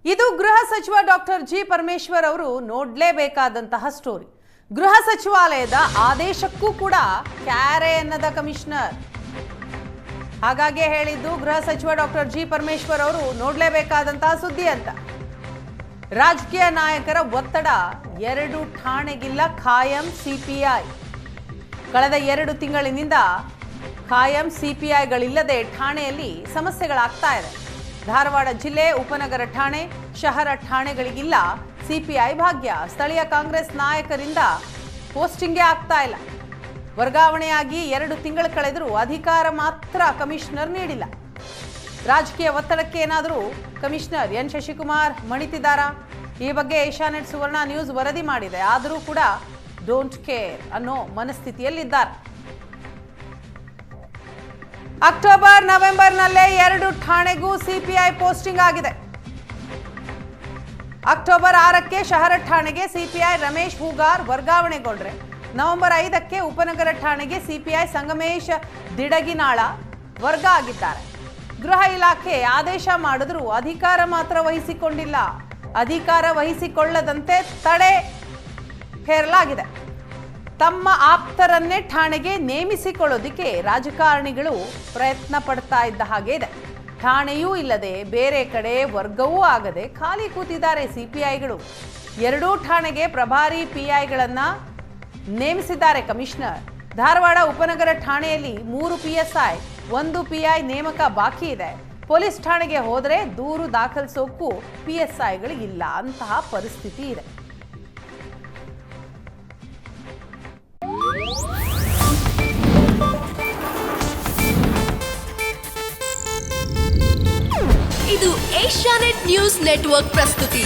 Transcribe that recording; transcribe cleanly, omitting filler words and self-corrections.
ಇದು ಗೃಹ ಸಚಿವ ಡಾಕ್ಟರ್ ಜಿ ಪರಮೇಶ್ವರ್ ಅವರು ನೋಡಲೇಬೇಕಾದಂತಹ ಸ್ಟೋರಿ. ಗೃಹ ಸಚಿವಾಲಯದ ಆದೇಶಕ್ಕೂ ಕೂಡ ಕ್ಯಾರೆ ಅನ್ನದ ಕಮಿಷನರ್. ಹಾಗಾಗಿ ಹೇಳಿದ್ದು ಗೃಹ ಸಚಿವ ಡಾಕ್ಟರ್ ಜಿ ಪರಮೇಶ್ವರ್ ಅವರು ನೋಡಲೇಬೇಕಾದಂತಹ ಸುದ್ದಿ ಅಂತ. ರಾಜಕೀಯ ನಾಯಕರ ಒತ್ತಡ 2 ಠಾಣೆಗಿಲ್ಲ ಖಾಯಂ ಸಿಪಿಐ. ಕಳೆದ 2 ತಿಂಗಳಿನಿಂದ ಖಾಯಂ ಸಿಪಿಐಗಳಿಲ್ಲದೆ ಠಾಣೆಯಲ್ಲಿ ಸಮಸ್ಯೆಗಳಾಗ್ತಾ ಇದೆ. ಧಾರವಾಡ ಜಿಲ್ಲೆ ಉಪನಗರ ಠಾಣೆ, ಶಹರ ಠಾಣೆಗಳಿಗಿಲ್ಲ ಸಿಪಿಐ ಭಾಗ್ಯ. ಸ್ಥಳೀಯ ಕಾಂಗ್ರೆಸ್ ನಾಯಕರಿಂದ ಪೋಸ್ಟಿಂಗೇ ಆಗ್ತಾ ಇಲ್ಲ. ವರ್ಗಾವಣೆಯಾಗಿ 2 ತಿಂಗಳು ಕಳೆದರೂ ಅಧಿಕಾರ ಮಾತ್ರ ಕಮಿಷನರ್ ನೀಡಿಲ್ಲ. ರಾಜಕೀಯ ಒತ್ತಡಕ್ಕೆ ಏನಾದರೂ ಕಮಿಷನರ್ ಎನ್ ಶಶಿಕುಮಾರ್ ಮಣಿತಿದ್ದಾರಾ? ಈ ಬಗ್ಗೆ ಏಷ್ಯಾನೆಟ್ ಸುವರ್ಣ ನ್ಯೂಸ್ ವರದಿ ಮಾಡಿದೆ. ಆದರೂ ಕೂಡ ಡೋಂಟ್ ಕೇರ್ ಅನ್ನೋ ಮನಸ್ಥಿತಿಯಲ್ಲಿದ್ದಾರೆ. ಅಕ್ಟೋಬರ್ ನವೆಂಬರ್ನಲ್ಲೇ 2 ಠಾಣೆಗೂ ಸಿಪಿಐ ಪೋಸ್ಟಿಂಗ್ ಆಗಿದೆ. ಅಕ್ಟೋಬರ್ 6ಕ್ಕೆ ಶಹರ ಠಾಣೆಗೆ ಸಿಪಿಐ ರಮೇಶ್ ಹೂಗಾರ್ ವರ್ಗಾವಣೆಗೊಂಡ್ರೆ, ನವೆಂಬರ್ 5ಕ್ಕೆ ಉಪನಗರ ಠಾಣೆಗೆ ಸಿಪಿಐ ಸಂಗಮೇಶ್ ದಿಡಗಿನಾಳ ವರ್ಗ ಆಗಿದ್ದಾರೆ. ಗೃಹ ಇಲಾಖೆ ಆದೇಶ ಮಾಡಿದ್ರೂ ಅಧಿಕಾರ ಮಾತ್ರ ವಹಿಸಿಕೊಂಡಿಲ್ಲ. ಅಧಿಕಾರ ವಹಿಸಿಕೊಳ್ಳದಂತೆ ತಡೆ ಹೇರಲಾಗಿದೆ. ತಮ್ಮ ಆಪ್ತರನ್ನೇ ಠಾಣೆಗೆ ನೇಮಿಸಿಕೊಳ್ಳೋದಕ್ಕೆ ರಾಜಕಾರಣಿಗಳು ಪ್ರಯತ್ನ ಪಡ್ತಾ ಇದ್ದ ಹಾಗೆ ಇದೆ. ಠಾಣೆಯೂ ಇಲ್ಲದೆ ಬೇರೆ ಕಡೆ ವರ್ಗವೂ ಆಗದೆ ಖಾಲಿ ಕೂತಿದ್ದಾರೆ ಸಿಪಿಐಗಳು. 2 ಠಾಣೆಗೆ ಪ್ರಭಾರಿ ಪಿಐಗಳನ್ನ ನೇಮಿಸಿದ್ದಾರೆ ಕಮಿಷನರ್. ಧಾರವಾಡ ಉಪನಗರ ಠಾಣೆಯಲ್ಲಿ 3 PSI, 1 PI ನೇಮಕ ಬಾಕಿ ಇದೆ. ಪೊಲೀಸ್ ಠಾಣೆಗೆ ಹೋದರೆ ದೂರು ದಾಖಲಿಸೋಕ್ಕೂ PSIಗಳಿಗಿಲ್ಲ. ಅಂತಹ ಪರಿಸ್ಥಿತಿ ಇದೆ. ಇದು ಏಷ್ಯಾನೆಟ್ ನ್ಯೂಸ್ ನೆಟ್ವರ್ಕ್ ಪ್ರಸ್ತುತಿ.